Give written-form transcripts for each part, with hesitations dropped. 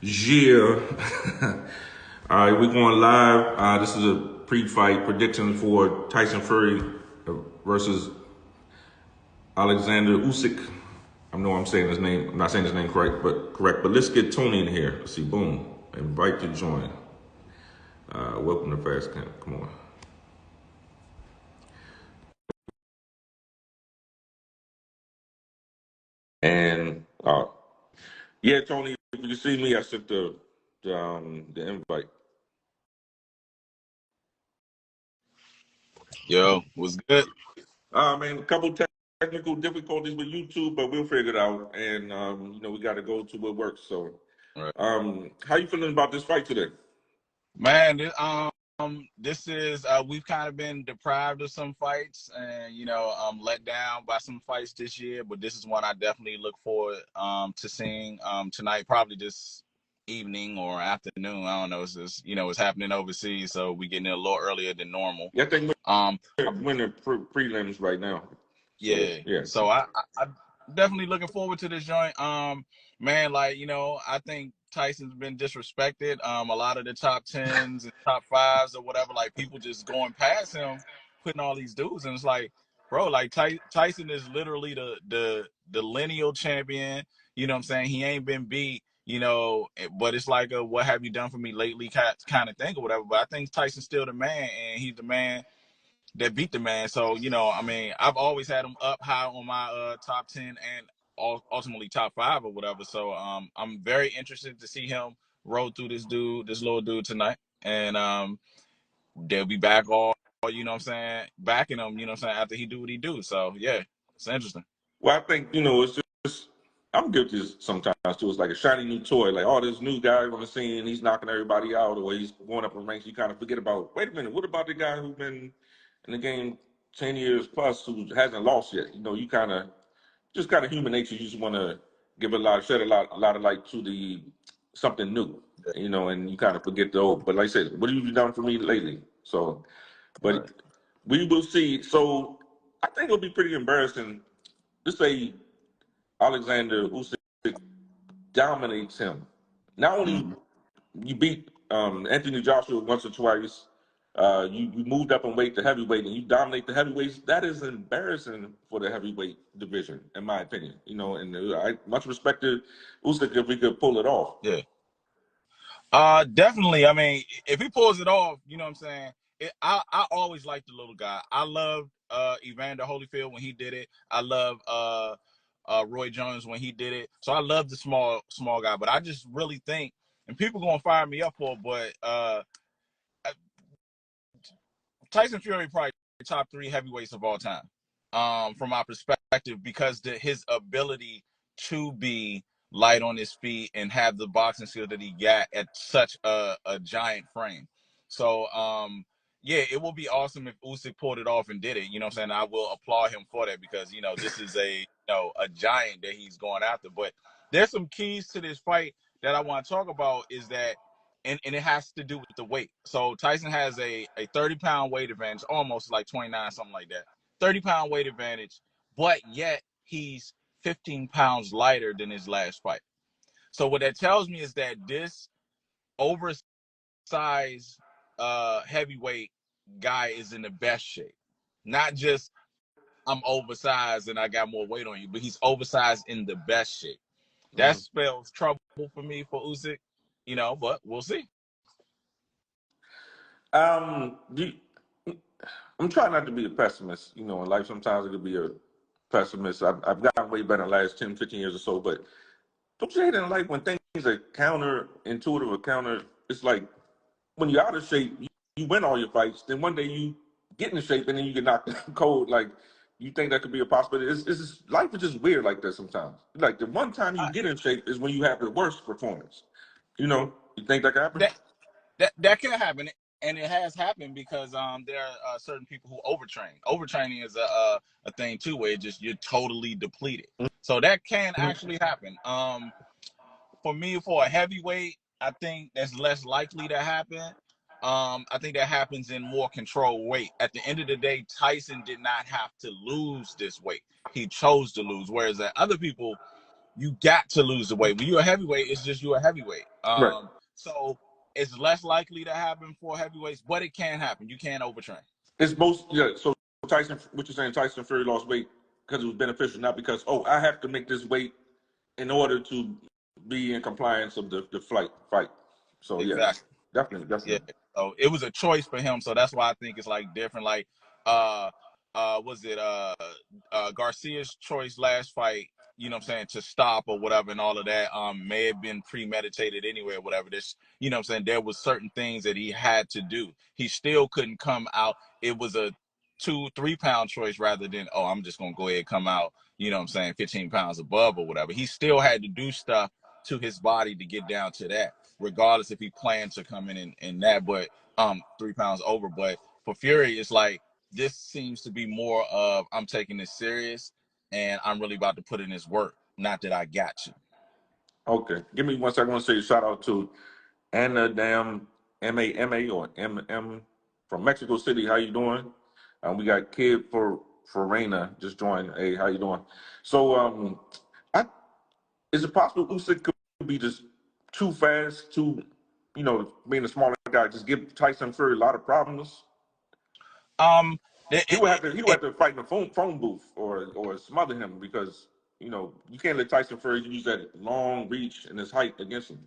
Yeah. All right, we're going live. This is a pre-fight prediction for Tyson Fury versus Oleksandr Usyk. I know I'm saying his name. I'm not saying his name correct. But let's get Tony in here. Let's see. Boom. Invite to join. Welcome to Fast Camp. Come on. And yeah, Tony. If you see me, I sent the invite. Yo, what's good? Man, a couple technical difficulties with YouTube, but we'll figure it out. And we got to go to what works. So, All right. how you feeling about this fight today? Man, this is we've kind of been deprived of some fights and let down by some fights this year, but this is one I definitely look forward to seeing tonight, probably this evening or afternoon. I don't know. It's just, it's happening overseas, so we getting it a little earlier than normal. Yeah, I think Um, we're in the prelims right now. So Yeah. yeah. So I definitely looking forward to this joint. Man, I think Tyson's been disrespected. A lot of the top tens and top fives or whatever, like people just going past him, putting all these dudes, and it's like, bro, like Tyson is literally the lineal champion. You know what I'm saying? He ain't been beat. But it's like a what have you done for me lately kind of thing or whatever. But I think Tyson's still the man, and he's the man that beat the man. So, I mean, I've always had him up high on my top 10 and ultimately top 5 or whatever. So I'm very interested to see him roll through this little dude tonight. And they'll be back all, what I'm saying, backing him, what I'm saying, after he do what he do. So, yeah, it's interesting. Well, I think it's just I'm guilty sometimes too. It's like a shiny new toy. Like, oh, this new guy on the scene, he's knocking everybody out, or he's going up in ranks. You kind of forget about. Wait a minute, what about the guy who's been in the game 10 years plus who hasn't lost yet? You kind of just kind of human nature. You just want to give a lot of light to the something new. And you kind of forget the old. But like I said, what have you done for me lately? So, Right. but we will see. So I think it'll be pretty embarrassing. Let's say Alexander Usyk dominates him. Not only Mm-hmm. you beat Anthony Joshua once or twice, you moved up in weight to heavyweight and you dominate the heavyweights. That is embarrassing for the heavyweight division, in my opinion. And I much respect to Usyk if we could pull it off. Yeah. Definitely. I mean, if he pulls it off, you know what I'm saying? I always liked the little guy. I loved Evander Holyfield when he did it. I love Roy Jones when he did it. So I love the small guy. But I just really think, and people gonna fire me up for it, but Tyson Fury probably top 3 heavyweights of all time, from my perspective, because his ability to be light on his feet and have the boxing skill that he got at such a giant frame. So, yeah, it will be awesome if Usyk pulled it off and did it. You know what I'm saying? I will applaud him for that because, this is a giant that he's going after. But there's some keys to this fight that I want to talk about is that and it has to do with the weight. So Tyson has a 30-pound weight advantage, almost like 29, something like that. 30-pound weight advantage, but yet he's 15 pounds lighter than his last fight. So what that tells me is that this oversized heavyweight guy is in the best shape. Not just I'm oversized and I got more weight on you, but he's oversized in the best shape. That Mhm. spells trouble for me for Usyk, but we'll see. Um, do I'm trying not to be a pessimist. In life sometimes it could be a pessimist. I've gotten way better in the last 10, 15 years or so, but don't you hate in life when things are counterintuitive or counter? It's like when you're out of shape, you win all your fights. Then one day you get in shape and then you get knocked cold. Like you think that could be a possibility. It's just, life is just weird like that sometimes. Like the one time you get in shape is when you have the worst performance. You think that can happen? That can happen, and it has happened because there are certain people who overtrain. Overtraining is a thing too, where you're totally depleted. So that can actually happen. For me, for a heavyweight, I think that's less likely to happen. I think that happens in more controlled weight. At the end of the day, Tyson did not have to lose this weight; he chose to lose. Whereas that other people you got to lose the weight. When you're a heavyweight, it's just you're a heavyweight. Right. So it's less likely to happen for heavyweights, but it can happen. You can't overtrain. It's most So Tyson, what you're saying, Tyson Fury lost weight because it was beneficial, not because I have to make this weight in order to be in compliance of the fight. So yeah, Exactly. Yeah. definitely. So it was a choice for him. So that's why I think it's like different. Like, was it Garcia's choice last fight? You know what I'm saying, to stop or whatever and all of that. May have been premeditated anyway or whatever. This, you know what I'm saying. There was certain things that he had to do. He still couldn't come out. It was a 2-3 pound choice rather than I'm just gonna go ahead and come out. You know what I'm saying, 15 pounds above or whatever. He still had to do stuff to his body to get down to that, regardless if he planned to come in that, but 3 pounds over. But for Fury, it's like this seems to be more of I'm taking this serious and I'm really about to put in this work. Not that I got you. Okay, give me one second. I want to say a shout out to Anna Dam MAMA or MM from Mexico City. How you doing? We got Kid for Reina just joined. Hey, how you doing? So I is it possible Usyk could be just too fast, being a smaller guy, just give Tyson Fury a lot of problems? Um, He would have to fight in a phone booth or smother him because you can't let Tyson Fury use that long reach and his height against him.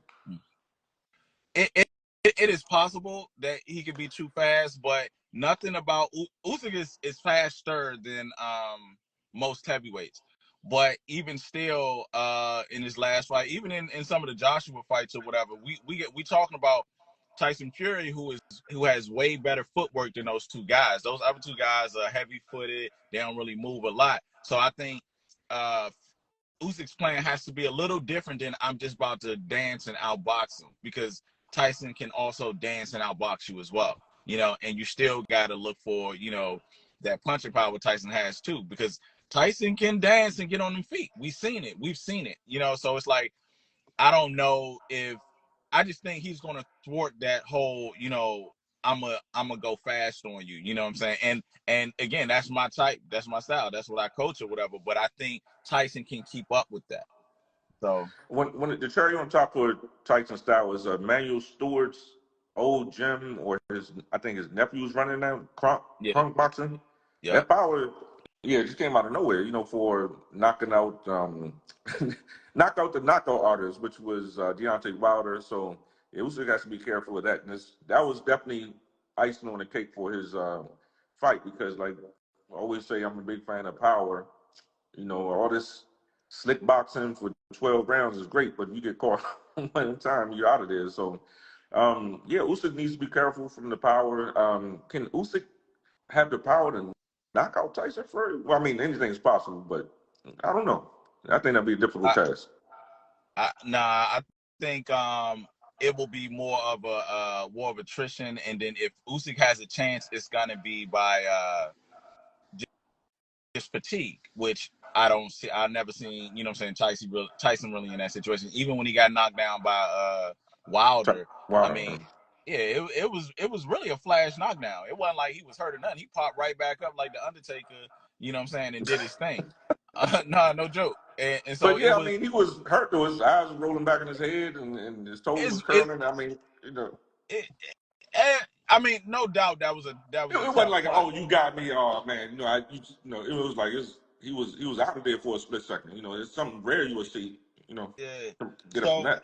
it, it, it is possible that he could be too fast, but nothing about Usyk is faster than most heavyweights. But even still, in his last fight, even in some of the Joshua fights or whatever, we talking about Tyson Fury, who has way better footwork than those two guys. Those other two guys are heavy footed; they don't really move a lot. So I think Usyk's plan has to be a little different than I'm just about to dance and outbox him, because Tyson can also dance and outbox you as well. And you still got to look for, that punching power Tyson has too, because Tyson can dance and get on them feet. We've seen it, so it's like, I don't know if I just think he's going to thwart that whole, I'm a go fast on you. You know what I'm saying? And again, that's my type. That's my style. That's what I coach or whatever. But I think Tyson can keep up with that. So When the cherry on top for Tyson style is Manuel Stewart's old gym, or I think his nephew's running that yeah, crunk boxing. yeah, That power, yeah, it just came out of nowhere. For knocking out knocked out the knockout artist, which was Deontay Wilder. So it also has to be careful with that. And that was definitely icing on the cake for his fight, because, like I always say, I'm a big fan of power. All this slick boxing for 12 rounds is great, but you get caught one time, you're out of there. So, yeah, Usyk needs to be careful from the power. Can Usyk have the power to knock out Tyson Fury? Well, I mean, anything's possible, but I don't know. I think that'd be a difficult task. I think it will be more of a war of attrition, and then if Usyk has a chance, it's gonna be by just fatigue, which I don't see. I've never seen, Tyson really in that situation. Even when he got knocked down by Wilder, I Wow. mean, yeah, it was really a flash knockdown. It wasn't like he was hurt or nothing. He popped right back up like the Undertaker, and did his thing. No joke. And so But it yeah, I was. mean, he was hurt though. His eyes were rolling back in his head, and his toes was It, curling. I mean, it, I mean, no doubt that was a it wasn't tough like, fight. oh, you got me, oh man. It was like he was out of there for a split second. It's something rare you would see. Yeah. Get it from So that.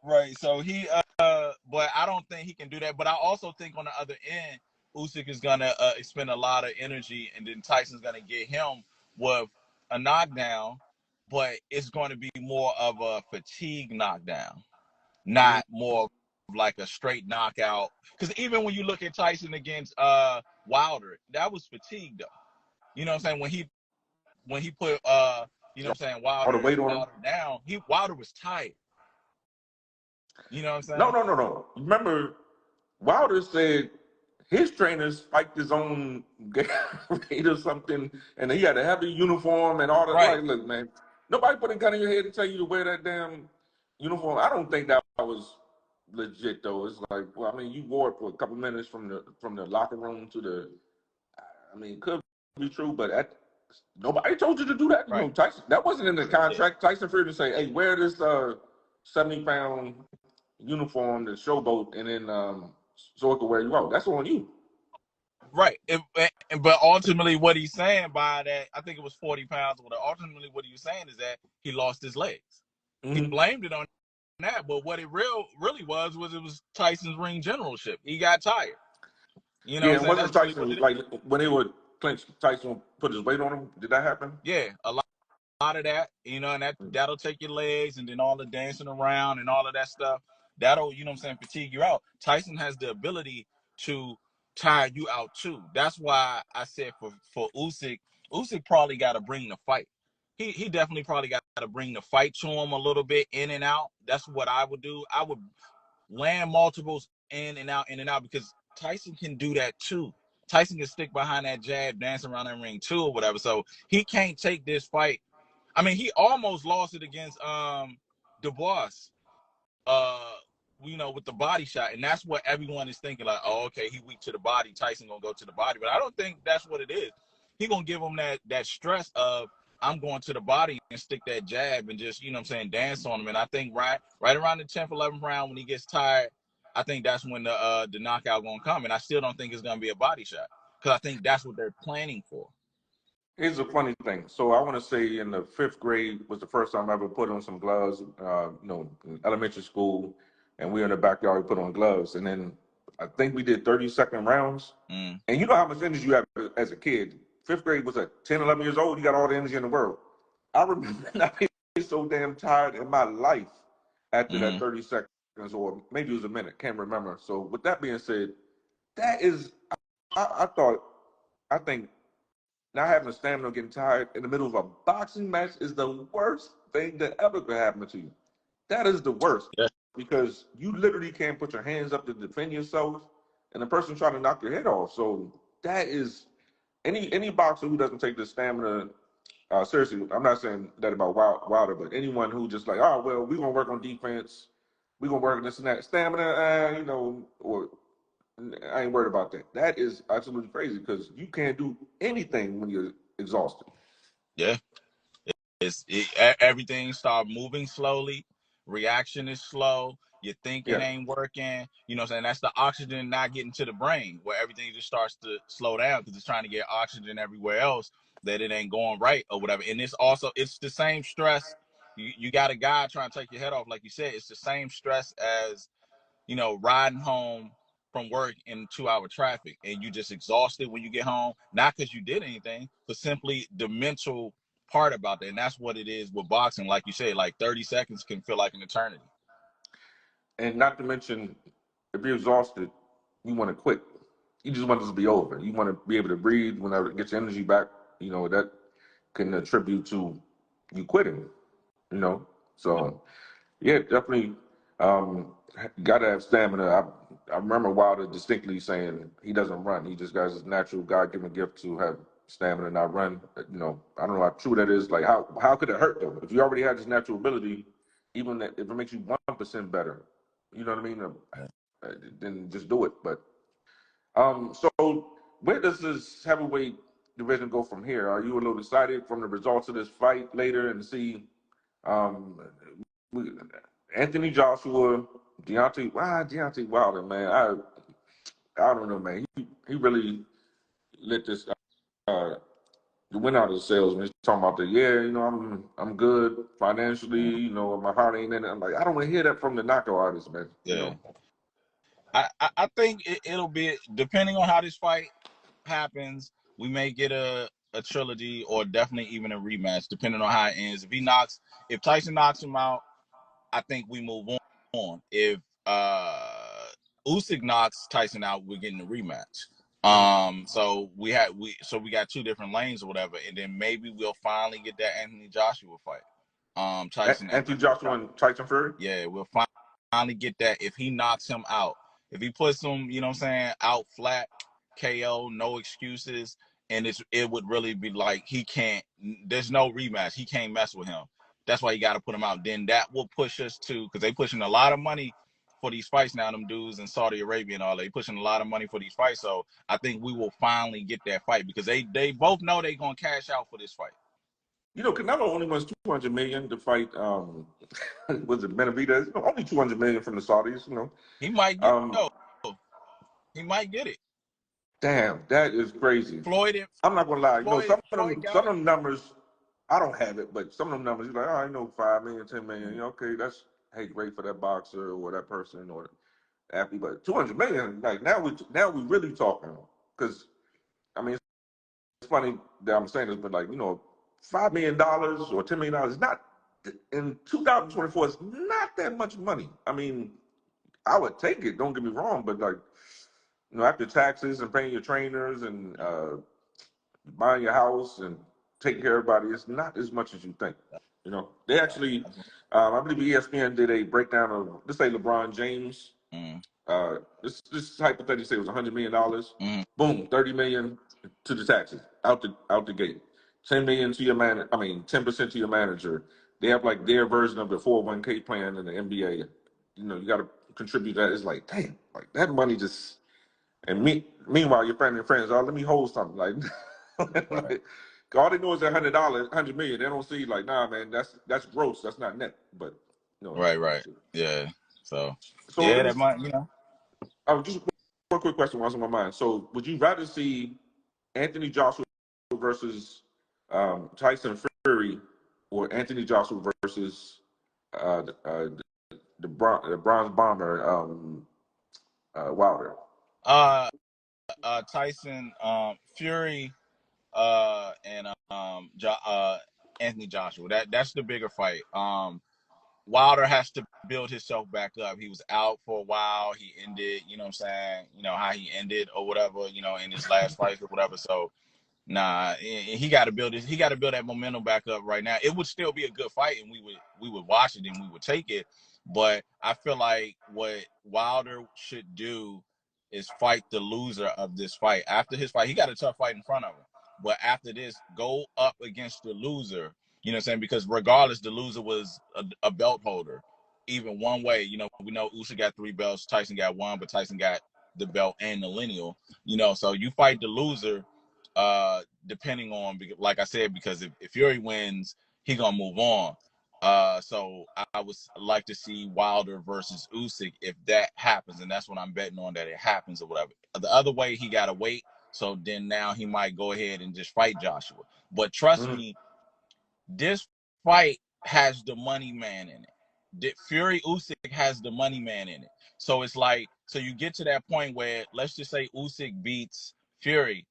right. So he but I don't think he can do that. But I also think on the other end, Usyk is gonna expend a lot of energy, and then Tyson's gonna get him with a knockdown, but it's going to be more of a fatigue knockdown, Hmm. not more of like a straight knockout. Because even when you look at Tyson against Wilder, that was fatigue though. You know what I'm saying? When he put All the Wilder weight on him. down, Wilder was tired. You know what I'm No, saying? no, no, no. Remember, Wilder said his trainer spiked his own weight or something, and he had a heavy uniform and all that. Right. Like, look, man, nobody put a gun in your head and tell you to wear that damn uniform. I don't think that was legit though. It's like, well, I mean, you wore it for a couple minutes from the locker room to the. I mean, it could be true, but nobody told you to do that. You Right. know, Tyson, that wasn't in the Yeah. contract. Tyson Fury to say, "Hey, wear this 70-pound uniform, the showboat, and then so it can wear you out." That's on you. Right. But ultimately, what he's saying by that, I think it was 40 pounds. But ultimately, what he was saying is that he lost his legs. He Mm-hmm. blamed it on that, but what it really was it was Tyson's ring generalship. He got tired. You know what Yeah, I'm and saying? wasn't That's really what Tyson it is. like when they would clinch? Tyson put his weight on him. Did that happen? Yeah, a lot of that, and that'll take your legs, and then all the dancing around and all of that stuff. That'll, fatigue you out. Tyson has the ability to tire you out too. That's why I said for Usyk probably got to bring the fight. He definitely probably got to bring the fight to him a little bit in and out. That's what I would do. I would land multiples in and out, because Tyson can do that too. Tyson can stick behind that jab, dance around that ring too, or whatever. So he can't take this fight. I mean, he almost lost it against Dubois, uh, with the body shot, and that's what everyone is thinking. Like, oh, okay, he weak to the body. Tyson gonna go to the body, but I don't think that's what it is. He gonna give him that stress of, I'm going to the body and stick that jab and just, dance on him. And I think right around the 10th, 11th round, when he gets tired, I think that's when the knockout gonna come. And I still don't think it's gonna be a body shot, because I think that's what they're planning for. Here's a funny thing. So I want to say in the fifth grade was the first time I ever put on some gloves. In elementary school, and we were in the backyard. We put on gloves, and then I think we did 30-second rounds. Mm. And you know how much energy you have as a kid. Fifth grade was at 10, 11 years old. You got all the energy in the world. I remember not being so damn tired in my life after that Mm-hmm. 30 seconds, or maybe it was a minute. Can't remember. So with that being said, that is, I think not having stamina, getting tired in the middle of a boxing match is the worst thing that ever could happen to you. That is the worst, Yeah. because you literally can't put your hands up to defend yourself, and the person trying to knock your head off. So that is any boxer who doesn't take the stamina seriously. I'm not saying that about Wilder, but anyone who just like, oh well, we're gonna work on defense, we're gonna work on this and that stamina, or I ain't worried about that. That is absolutely crazy, because you can't do anything when you're exhausted. Yeah. Everything start moving slowly. Reaction is slow. Your thinking Yeah. ain't working. You know what I'm saying? That's the oxygen not getting to the brain, where everything just starts to slow down, because it's trying to get oxygen everywhere else, that it ain't going right or whatever. And it's the same stress. You got a guy trying to take your head off, like you said. It's the same stress as, riding home from work in 2-hour traffic, and you just exhausted when you get home, not because you did anything, but simply the mental part about that. And that's what it is with boxing. Like you said, like 30 seconds can feel like an eternity. And not to mention, if you're exhausted, you want to quit. You just want this to be over. You want to be able to breathe whenever get your energy back. That can attribute to you quitting. You know, so yeah, definitely. Got to have stamina. I remember Wilder distinctly saying he doesn't run. He just got his natural God-given gift to have stamina and not run. I don't know how true that is. Like, how could it hurt though? If you already had this natural ability, even if it makes you 1% better, you know what I mean? Then just do it. But so where does this heavyweight division go from here? Are you a little excited from the results of this fight later and see um, Anthony Joshua, Deontay Wilder, man? I don't know, man. He really lit this the win out of the sales when he's talking about I'm good financially, my heart ain't in it. I'm like, I don't want to hear that from the knockout artist, man. Yeah. I think it'll be, depending on how this fight happens, we may get a trilogy, or definitely even a rematch, depending on how it ends. If Tyson knocks him out, I think we move on. If Usyk knocks Tyson out, we're getting a rematch. So we got two different lanes or whatever, and then maybe we'll finally get that Anthony Joshua fight. Tyson and Anthony Joshua and Tyson Fury. Yeah, we'll finally get that. If he knocks him out, if he puts him, out flat, KO, no excuses, and it would really be like, he can't. There's no rematch. He can't mess with him. That's why you got to put him out. Then that will push us to, because they pushing a lot of money for these fights now. Them dudes in Saudi Arabia and all, they pushing a lot of money for these fights. So I think we will finally get that fight because they both know they're gonna cash out for this fight. You know, Canelo only wants 200 million to fight. Was it Benavidez? No, only 200 million from the Saudis. You know, He might get he might get it. damn, that is crazy. I'm not gonna lie. You know, some of them numbers, I don't have it, but some of them numbers, you're like, oh, I know 5 million, 10 million. You know, okay, that's great for that boxer or that person or athlete, but 200 million, like now we really talking. Because I mean, it's funny that I'm saying this, but like, you know, $5 million or $10 million is not in 2024. It's not that much money. I mean, I would take it. Don't get me wrong, but like, you know, after taxes and paying your trainers and buying your house and taking care of everybody, it's not as much as you think. You know, they actually, I believe ESPN did a breakdown of, let's say LeBron James. This hypothetically say it was $100 million. Boom, 30 million to the taxes out the gate. 10 million to your 10% to your manager. They have like their version of the 401k plan in the NBA. You know, you got to contribute that. It's like, damn, like that money just. And meanwhile, your family and friends, oh, let me hold something. Like, like all they know is $100, 100 million. They don't see like, nah, man, that's gross. That's not net. But you know, right, yeah. So yeah, that might, you know. Just one quick question was on my mind. So, would you rather see Anthony Joshua versus Tyson Fury, or Anthony Joshua versus the bronze bomber Wilder? Tyson Fury and Anthony Joshua. That's the bigger fight. Wilder has to build himself back up. He was out for a while. He ended, you know what I'm saying, you know, how he ended or whatever, you know, in his last fight or whatever. So nah, he got to build this. He got to build that momentum back up right now. It would still be a good fight, and we would watch it and we would take it. But I feel like what Wilder should do is fight the loser of this fight. After his fight, he got a tough fight in front of him. But after this, go up against the loser. You know what I'm saying? Because regardless, the loser was a belt holder. Even one way, you know, we know Usyk got 3 belts, Tyson got 1, but Tyson got the belt and the lineal. You know, so you fight the loser. Depending on, like I said, because if Fury wins, he gonna move on. So I would like to see Wilder versus Usyk if that happens, and that's what I'm betting on, that it happens or whatever. The other way, he gotta wait. So then now he might go ahead and just fight Joshua. But trust me, this fight has the money man in it. Fury Usyk has the money man in it. So it's like, so you get to that point where, let's just say Usyk beats Fury.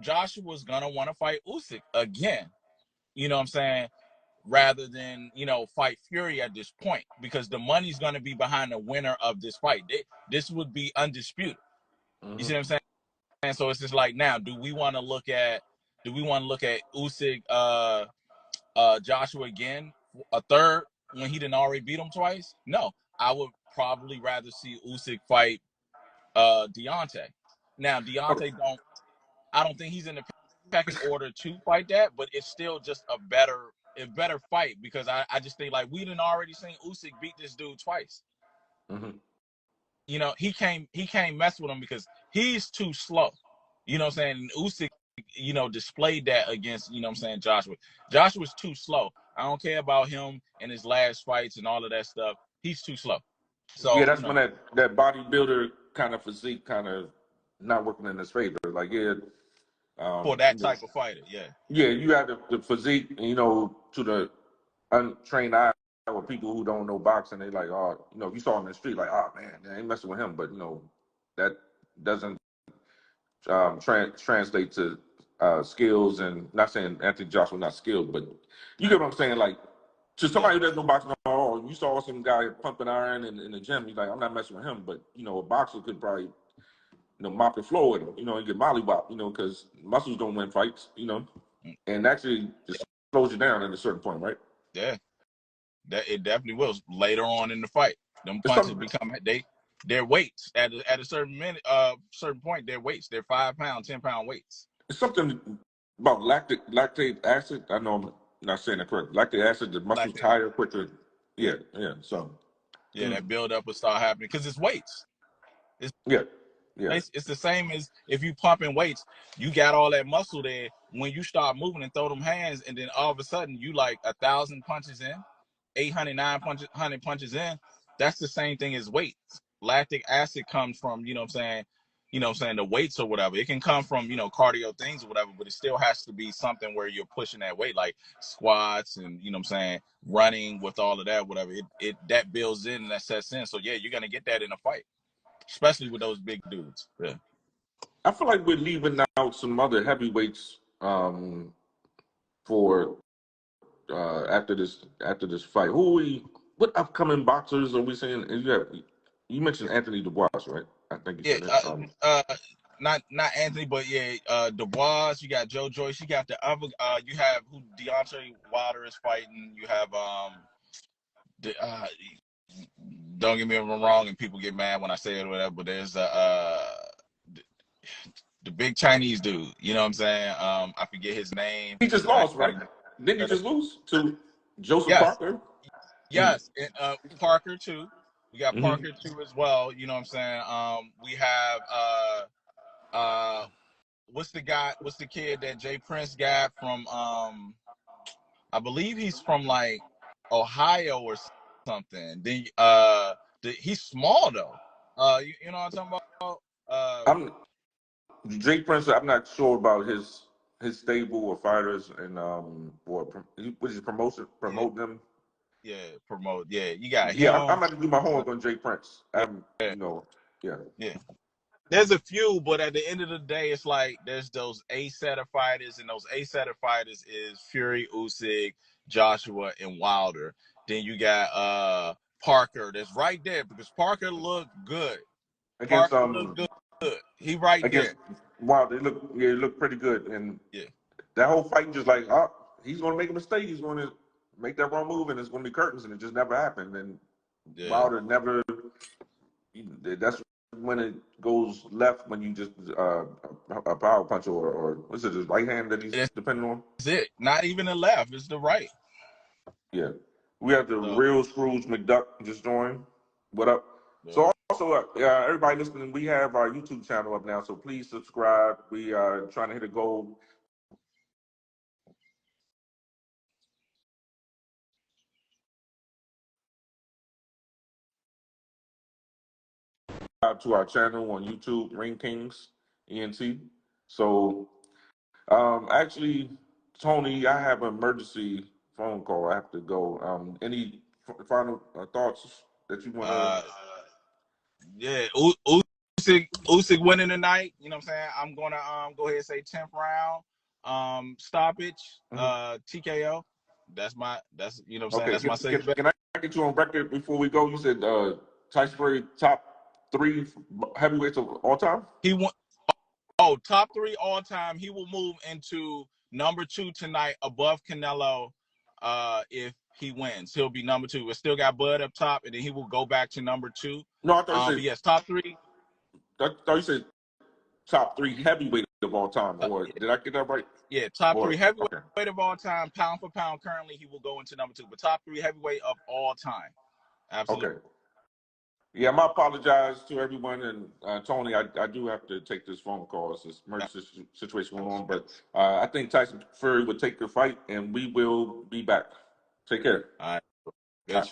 Joshua's gonna want to fight Usyk again. You know what I'm saying? Rather than, you know, fight Fury at this point, because the money's gonna be behind the winner of this fight. This would be undisputed. You see what I'm saying? And so it's just like, now, do we want to look at Usyk Joshua again, a third, when he didn't already beat him twice? No. I would probably rather see Usyk fight Deontay. Now, I don't think he's in the pecking order to fight that, but it's still just a better fight, because I just think, like, we done already seen Usyk beat this dude twice. You know, he can't mess with him because he's too slow. You know what I'm saying? And Usyk, you know, displayed that against, you know what I'm saying, Joshua. Joshua's too slow. I don't care about him and his last fights and all of that stuff. He's too slow. So yeah, that's when that bodybuilder kind of physique kind of not working in his favor. Like, for that type of fighter, yeah, you have the physique, and, you know, to the untrained eye, or people who don't know boxing, they like, oh, you know, if you saw him in the street, like, oh man, they ain't messing with him. But you know, that doesn't translate to skills. And not saying Anthony Joshua not skilled, but you get what I'm saying. Like, to somebody who doesn't know boxing, oh, you saw some guy pumping iron in the gym, you're like, I'm not messing with him. But you know, a boxer could probably, you know, mop the floor with him, you know, and get mollywop, you know, because muscles don't win fights, you know, and actually just slows you down at a certain point, right? Yeah, that it definitely will later on in the fight. Them punches become their weights at a certain point. Their weights, they're 5 pound, 10 pound weights. It's something about lactate acid. I know I'm not saying that correct. Lactic acid, the muscles tire quicker. Yeah, So Yeah, that build up will start happening because it's weights. yeah. It's the same as if you pumping weights. You got all that muscle there. When you start moving and throw them hands, and then all of a sudden you like 1,000 punches in, 800, 900 punches in. That's the same thing as weights. Lactic acid comes from, the weights or whatever. It can come from, cardio things or whatever, but it still has to be something where you're pushing that weight, like squats and, running with all of that, whatever. It that builds in and that sets in. So yeah, you're gonna get that in a fight, especially with those big dudes. Yeah. I feel like we're leaving out some other heavyweights for after this fight. What upcoming boxers are we saying? You mentioned Anthony Dubois, right? I think you Yeah, said it. not Anthony, but yeah, Dubois. You got Joe Joyce. You got the other. You have who Deontay Wilder is fighting. You have don't get me wrong, and people get mad when I say it or whatever. But there's the big Chinese dude. You know what I'm saying? I forget his name. He just lost, right? Didn't he just lose to Joseph Yes, Parker? yes, and Parker too. We got Mm-hmm. Parker too as well. You know what I'm saying? We have what's the guy? What's the kid that Jay Prince got from? I believe he's from like Ohio or something. He's small though. You know what I'm talking about? I'm Jake Prince. I'm not sure about his stable or fighters and which is promote them. Yeah, promote. Yeah, you got Yeah, I'm him. about to do my homework on Jake Prince. Yeah, Yeah. yeah. There's a few, but at the end of the day, it's like there's those A-setter fighters, and those A-setter fighters is Fury, Usyk, Joshua, and Wilder. Then you got Parker that's right there because Parker looked good. Against Parker looked good. He right against there. wow, they look pretty good. And Yeah. that whole fight just like, oh, he's gonna make a mistake, he's gonna make that wrong move and it's gonna be curtains, and it just never happened. And Wilder never, that's when it goes left, when you just a power punch or what's it, his right hand that he's depending on? That's it. Not even the left, it's the right. Yeah. We have the real Scrooge McDuck just joined. What up? Yeah. So also, everybody listening, we have our YouTube channel up now, so please subscribe. We are trying to hit a goal to our channel on YouTube, Ring Kings ENT. So, actually, Tony, I have an emergency phone call. I have to go. Any final thoughts that you want to? Yeah, Usyk winning tonight. You know what I'm saying? I'm gonna go ahead and say 10th round. Stoppage. TKO. That's you know what I'm saying. That's my safe bet. Can I get you on record before we go? You said Tyson Fury top 3 heavyweights of all time. He won. Top 3 all time. He will move into number 2 tonight above Canelo. If he wins, he'll be number 2. We still got Bud up top, and then he will go back to number 2. No, I thought you said yes, top 3. I thought you said top 3 heavyweight of all time, or did I get that right? Yeah, top 3 heavyweight of all time, pound for pound. Currently, he will go into number 2, but top 3 heavyweight of all time. Absolutely. Okay. Yeah, I apologize to everyone, and Tony, I do have to take this phone call. It's this emergency situation going on, but I think Tyson Fury would take the fight, and we will be back. Take care. All right. Good.